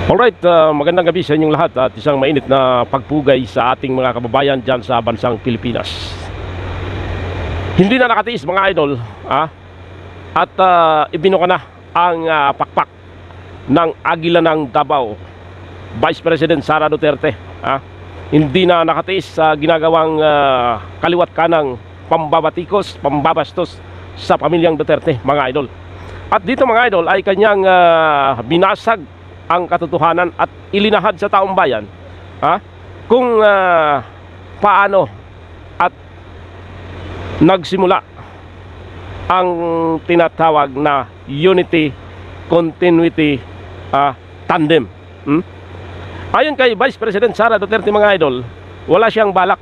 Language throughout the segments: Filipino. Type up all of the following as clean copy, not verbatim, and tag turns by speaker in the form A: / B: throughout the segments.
A: Alright, magandang gabi sa inyong lahat at isang mainit na pagpugay sa ating mga kababayan dyan sa bansang Pilipinas. Hindi na nakatiis mga idol at ibinuka na ang pakpak ng Agila ng Davao, Vice President Sara Duterte. Hindi na nakatiis sa ginagawang kaliwat kanang pambabatikos, pambabastos sa pamilyang Duterte mga idol. At dito mga idol ay kanyang binasag ang katotohanan at ilinahad sa taong bayan kung paano at nagsimula ang tinatawag na unity continuity tandem. Ayon kay Vice President Sara Duterte mga idol, wala siyang balak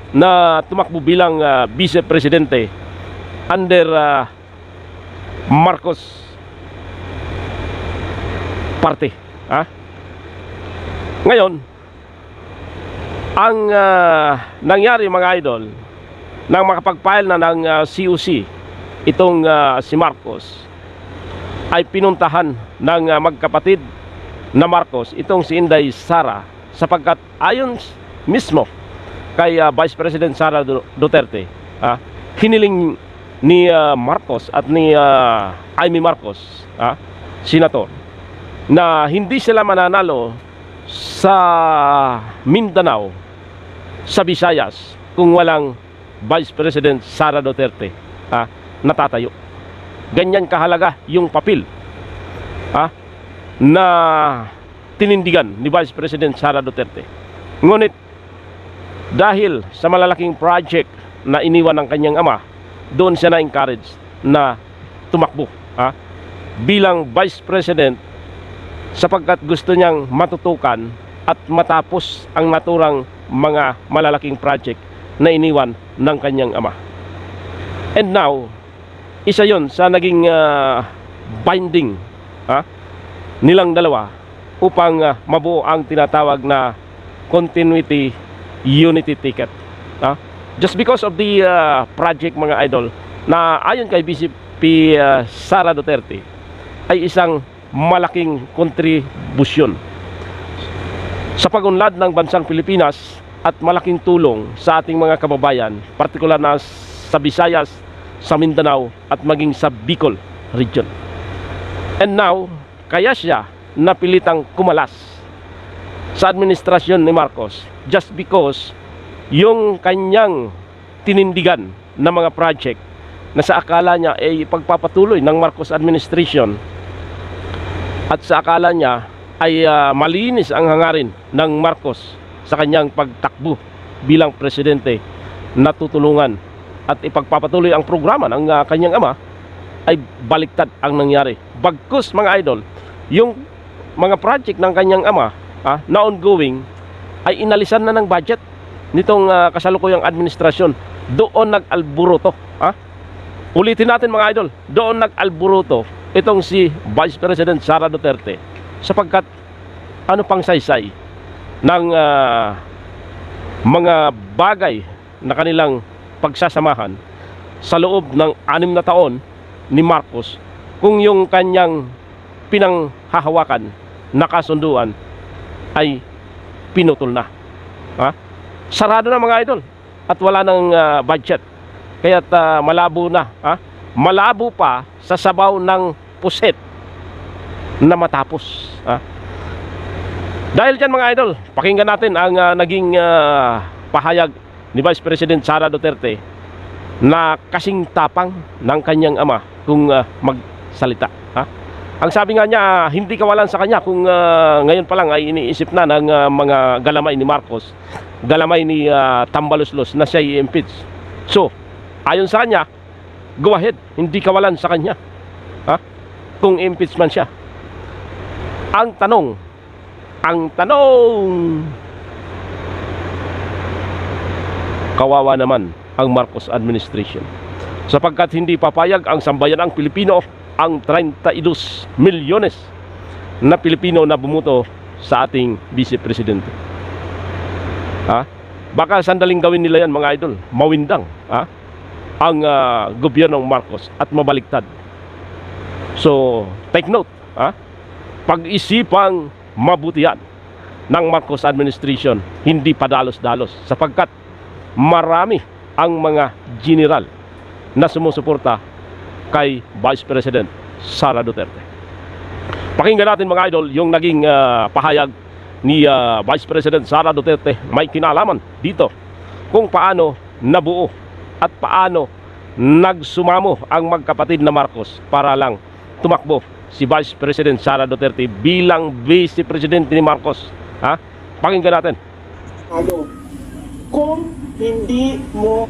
A: na tumakbo bilang Vice Presidente under Marcos Party. Ngayon, ang nangyari mga idol, nang makapag-file na ng COC itong si Marcos, ay pinuntahan ng magkapatid na Marcos itong si Inday Sara, sapagkat ayon mismo kay Vice President Sara Duterte, hiniling ni Marcos at ni Amy Marcos, senator, na hindi sila mananalo sa Mindanao, sa Visayas, kung walang Vice President Sara Duterte natatayo. Ganyan kahalaga yung papel na tinindigan ni Vice President Sara Duterte. Ngunit dahil sa malalaking project na iniwan ng kanyang ama, doon siya na-encourage na tumakbo bilang Vice President, sapagkat gusto niyang matutukan at matapos ang naturang mga malalaking project na iniwan ng kanyang ama. And now, isa yon sa naging binding nilang dalawa upang mabuo ang tinatawag na continuity unity ticket. Just because of the project mga idol, na ayon kay VP Sara Duterte ay isang malaking kontribusyon sa pagunlad ng bansang Pilipinas at malaking tulong sa ating mga kababayan, partikular na sa Visayas, sa Mindanao at maging sa Bicol region. And now, kaya siya napilitang kumalas sa administrasyon ni Marcos just because yung kanyang tinindigan na mga project na sa akala niya ay pagpapatuloy ng Marcos administration, at sa akala niya ay malinis ang hangarin ng Marcos sa kanyang pagtakbo bilang presidente, natutulungan at ipagpapatuloy ang programa ng kanyang ama, ay baliktad ang nangyari. Bagkus mga idol, yung mga project ng kanyang ama na ongoing ay inalisan na ng budget nitong kasalukuyang administrasyon. Doon nag-alburuto. Ulitin natin mga idol, doon nag-alburuto itong si Vice President Sara Duterte, sapagkat ano pang saysay ng mga bagay na kanilang pagsasamahan sa loob ng 6 na taon ni Marcos, kung yung kanyang pinanghahawakan na kasunduan ay pinutol na. Sarado na mga idol at wala ng budget, kaya't malabo na, malabo pa sa sabaw ng puset na matapos. Dahil dyan mga idol, pakinggan natin ang naging pahayag ni Vice President Sara Duterte na kasing tapang ng kanyang ama kung magsalita. Ang sabi nga niya, hindi kawalan sa kanya kung ngayon pa lang ay iniisip na ng mga galamay ni Marcos, galamay ni Tambaloslos, na siya i-impeach. So, ayon sa kanya, go ahead, hindi kawalan sa kanya kung impeachment siya. Ang tanong, kawawa naman ang Marcos administration, sapagkat hindi papayag ang sambayanang Pilipino, ang 32 milyones na Pilipino na bumuto sa ating Vice Presidente. Baka sandaling gawin nila yan mga idol, mawindang ang gobyernong Marcos at mabaliktad. So, take note, pag-isipang mabuti yan ng Marcos administration, hindi padalos-dalos, sapagkat marami ang mga general na sumusuporta kay Vice President Sara Duterte. Pakinggan natin mga idol yung naging pahayag ni Vice President Sara Duterte. May kinalaman dito kung paano nabuo at paano nagsumamo ang magkapatid na Marcos para lang tumakbo si Vice President Sara Duterte bilang Vice President ni Marcos. Ha? Pakinggan natin.
B: Ano, kung hindi mo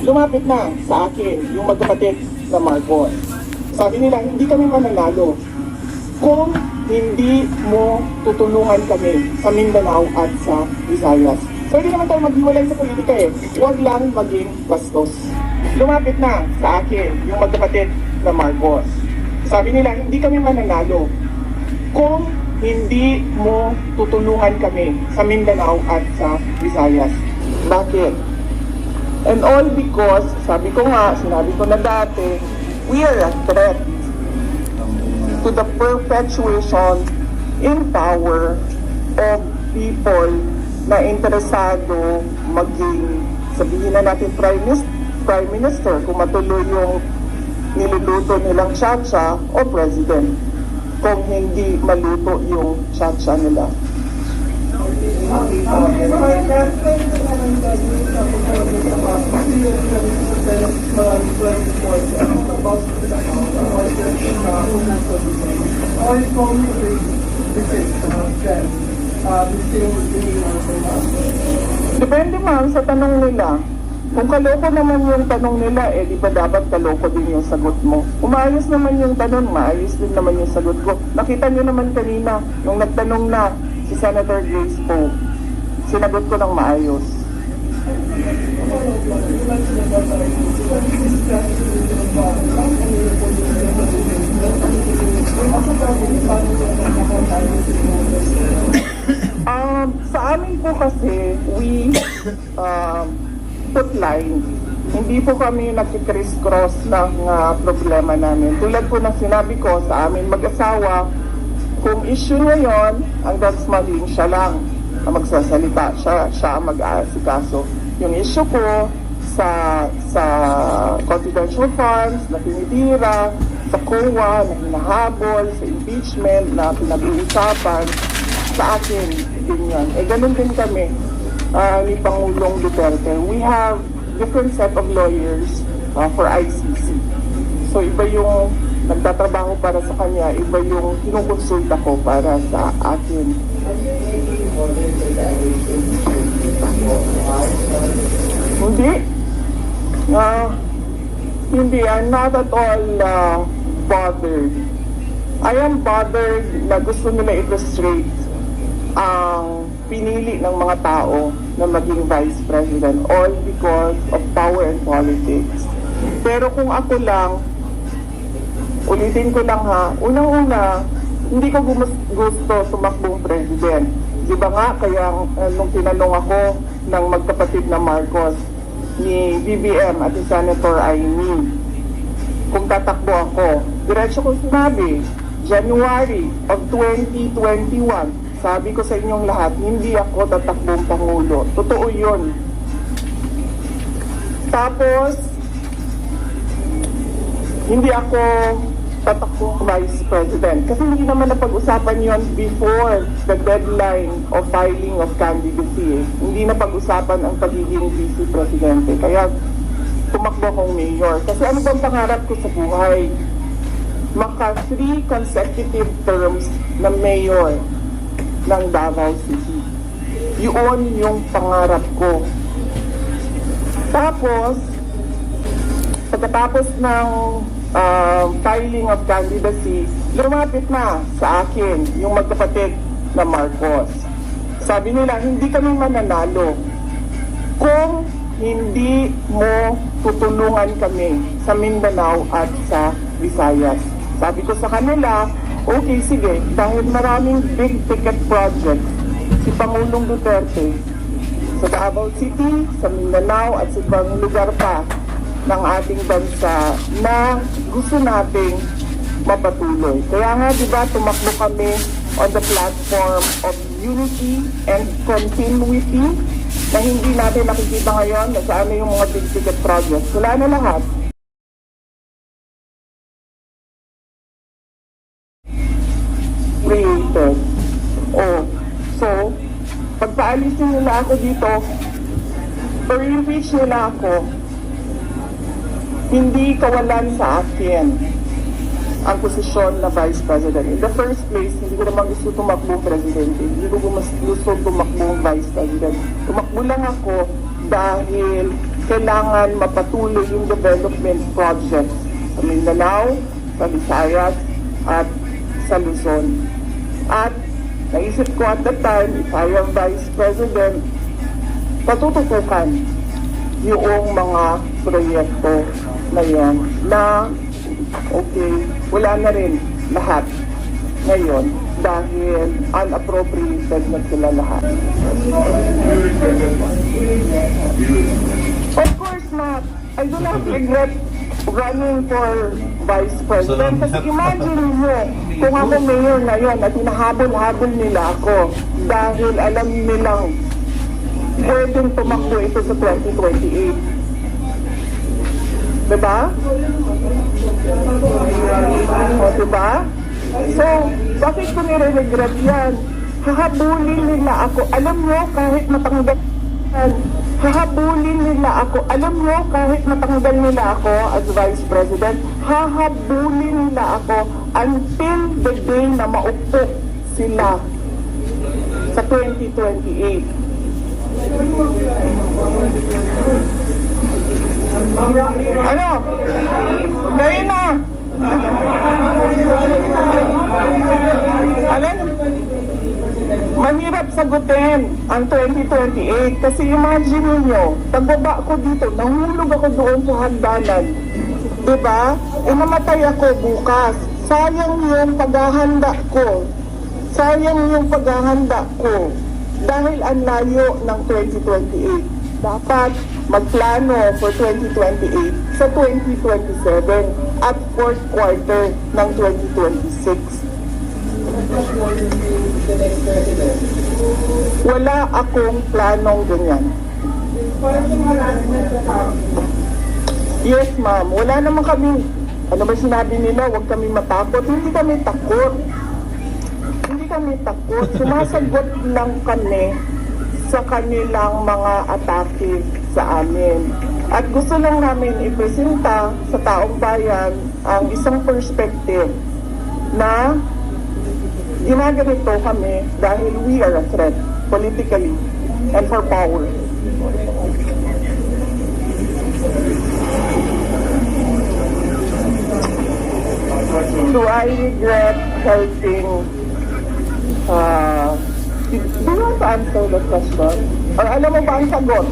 B: lumapit na sa akin yung magkapatid na Marcos, sabi nila, hindi kami mananalo kung hindi mo tutulungan kami sa Mindanao at sa Visayas. Pwede naman tayo maghiwalay sa politika eh. Huwag lang maging bastos. Lumapit na sa akin yung magkapatid na Marcos. Sabi nila, hindi kami mananalo kung hindi mo tutulungan kami sa Mindanao at sa Visayas. Bakit? And all because, sinabi ko na dati, we are a threat to the perpetuation in power of people na interesado maging, sabihin na natin, Prime Minister, kung matuloy yung niluluto nilang tsa-tsa o President, kung hindi maluto yung tsa-tsa nila. Depende man sa tanong nila. Kung kaloko naman yung tanong nila, di ba dapat kaloko din yung sagot mo? Kung maayos naman yung tanong, maayos din naman yung sagot ko. Nakita niyo naman kanina, nung nagtanong na si Senator Grace Poe, sinagot ko ng maayos. Sa amin po kasi, we put line. Hindi po kami nagkikriss-cross ng problema namin. Tulad po ng sinabi ko sa amin mag-asawa, kung issue ngayon, ang drugs maging siya lang ang magsasalita, siya ang mag-aasikaso. Yung issue ko sa confidential funds na tinitira, sa COA na hinahabol, sa impeachment na pinag-uusapan, sa akin din yan. Ganun din kami ni Pangulong Duterte. We have different set of lawyers for ICC. So iba yung nagtatrabaho para sa kanya, iba yung kinukonsulta ko para sa akin. Hindi, I'm not at all bothered. I am bothered na gusto nila i-frustrate ang pinili ng mga tao na maging Vice President, all because of power and politics. Pero kung ako lang, ulitin ko lang ha, unang-una, hindi ko gusto tumakbong President. Di ba nga, kaya nung tinanong ako ng magkapatid na Marcos, ni BBM at ni Senator Aimee, kung tatakbo ako, diretso ko sinabi, January of 2021, sabi ko sa inyong lahat, hindi ako tatakbong Pangulo. Totoo yun. Tapos, hindi ako tatakbong Vice President. Kasi hindi naman napag-usapan yon before the deadline of filing of candidacy. Hindi napag-usapan ang pagiging Vice Presidente. Kaya tumakbo akong mayor. Kasi ano bang pangarap ko sa buhay? Maka 3 consecutive terms na mayor ng Davao City. Yun yung pangarap ko. Tapos, pagkatapos ng filing of candidacy, lumapit na sa akin yung magkapatid na Marcos. Sabi nila, hindi kami mananalo kung hindi mo tutulungan kami sa Mindanao at sa Visayas. Sabi ko sa kanila, okay, sige, dahil maraming big ticket projects si Pangulong Duterte sa Davao City, sa Mindanao at sa ibang lugar pa ng ating bansa na gusto nating mapatuloy. Kaya nga, di ba, tumakbo kami on the platform of unity and continuity na hindi natin nakikita ngayon na saan na yung mga big ticket projects. Wala na lahat. Created. Oh, so, pagpaalisin nila ako dito, or i-reach nila ako, hindi kawalan sa akin ang posisyon na Vice President. In the first place, hindi ko naman gusto tumakbong Presidente. Hindi ko gusto tumakbong Vice President. Tumakbo lang ako dahil kailangan mapatuloy yung development project sa Mindanao, sa Visayas, at sa Luzon. At naisip ko at the time, if I am Vice President, patututukan yung mga proyekto na yun na okay, wala na rin lahat ngayon dahil unappropriated na sila lahat. Of course not. I do not regret running for Vice President. Kasi imagine niyo, kung ako mayor ngayon at hinahabol-habol nila ako dahil alam nilang pwedeng tumakbo ito sa 2028. Diba? O, diba? So, bakit ko nire-regret yan? Hahabulin nila ako. Alam nyo, kahit matanggal yan, hahabulin nila ako. Alam nyo, kahit matanggal nila ako as Vice President, hahabulin nila ako until the day na maupo sila sa 2028. Ano? Ngayon na! Alam, mahirap sagutin ang 2028 kasi imagine niyo, pagbaba ko dito, nahulog ako doon sa hagdanan. Diba? E namatay ako bukas. Sayang yung paghahanda ko. Sayang yung paghahanda ko. Dahil ang layo ng 2028. Dapat magplano for 2028 sa 2027 at fourth quarter ng 2026. Wala akong planong ganyan. Yes, ma'am. Wala naman kami. Ano ba sinabi nila? Huwag kami matakot. Hindi kami takot. Hindi kami takot. Sumasagot lang kami sa kanilang mga atake sa amin. At gusto lang namin ipresenta sa taong bayan ang isang perspective na ginaganito kami dahil we are a threat politically and for power. Do I regret helping do you want to answer the question? Or alam mo ba ang sagot?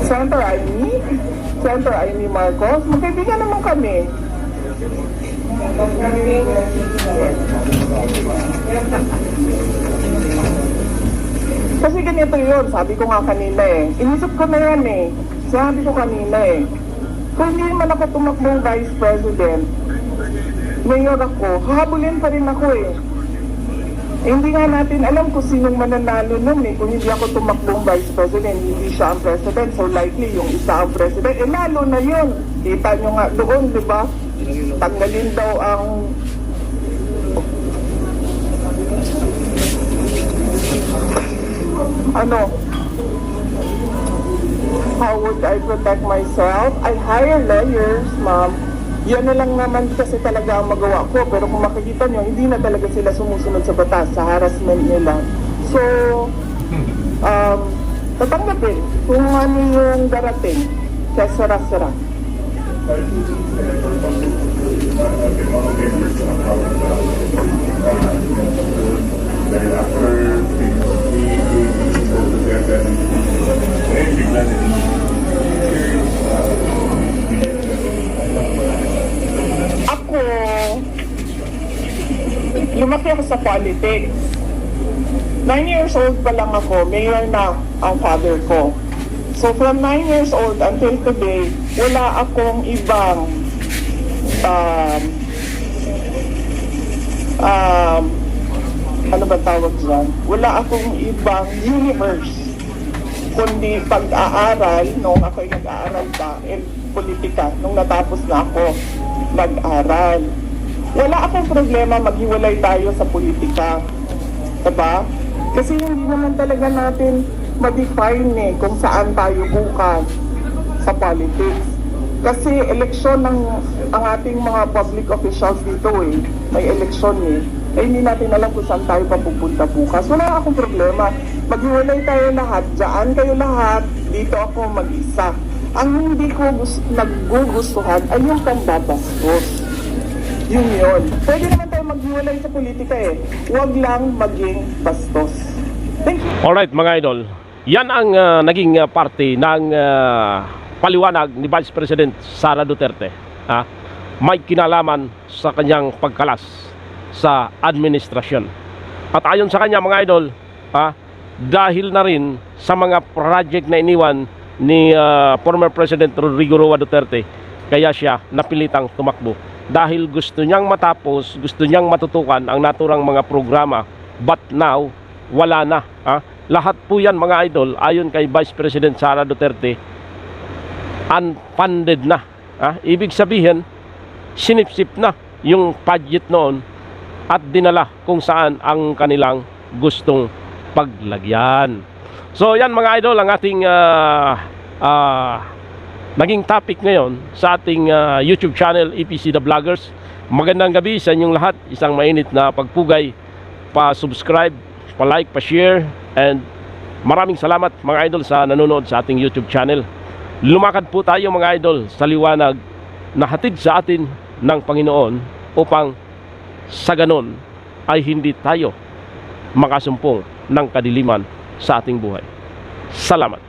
B: Senator Amy? Senator Amy Marcos? Magkaibigan naman kami. Kasi ganito yun, sabi ko nga kanina eh. Inisip ko na yan eh. Sabi ko kanina eh. Kung hindi man ako tumakbong Vice President, mayor ako, hahabulin pa rin ako eh. Hindi nga natin alam kung sinong mananalo nun eh. Kung hindi ako tumakbong Vice President, hindi siya ang President. So likely yung isa ang President. Eh lalo na yun. Kita nyo nga doon, di ba? Tanggalin daw ang ano? How would I protect myself? I hire lawyers, ma'am. Yan na lang naman kasi talaga ang magawa ko. Pero kung makikita nyo, hindi na talaga sila sumusunod sa batas, sa harassment nila. So, tatanggapin kung ano yung darating. Kaya sara-sara. Ako, lumaki ako sa politics. 9 years old pa lang ako, mayor na ang father ko. So from 9 years old until today, wala akong ibang ano ba tawag dyan? Wala akong ibang universe kundi pag-aaral nung ako'y nag-aaral pa politika nung natapos na ako nag-aral. Wala akong problema maghiwalay tayo sa politika. Diba? Kasi hindi naman talaga natin ma-define kung saan tayo bukas sa politics. Kasi eleksyon ng ang ating mga public officials dito may eleksyon hindi natin alam kung saan tayo papupunta bukas. Wala akong problema. Maghiwalay tayo lahat. Diyan kayo lahat. Dito ako mag-isa. Ang hindi ko nagugustuhan ay yung pambabastos. Yun. Pwede naman tayo maghiwalay sa politika Huwag lang maging bastos. Thank you.
A: Alright mga idol, yan ang naging parte ng paliwanag ni Vice President Sara Duterte. May kinalaman sa kanyang pagkalas sa administrasyon. At ayon sa kanya mga idol, dahil na rin sa mga project na iniwan ni former President Rodrigo Roa Duterte, kaya siya napilitang tumakbo. Dahil gusto niyang matapos, gusto niyang matutukan ang naturang mga programa, but now, wala na. Lahat po yan mga idol, ayon kay Vice President Sara Duterte, unfunded na. Ibig sabihin, sinipsip na yung budget noon at dinala kung saan ang kanilang gustong paglagyan. So yan mga idol ang ating naging topic ngayon sa ating YouTube channel EPC The Vloggers. Magandang gabi sa inyong lahat. Isang mainit na pagpugay. Pa-subscribe, pa-like, pa-share, and maraming salamat mga idol sa nanonood sa ating YouTube channel. Lumakad po tayo mga idol sa liwanag na hatid sa atin ng Panginoon upang sa ganon ay hindi tayo makasumpong ng kadiliman sa ating buhay. Salamat.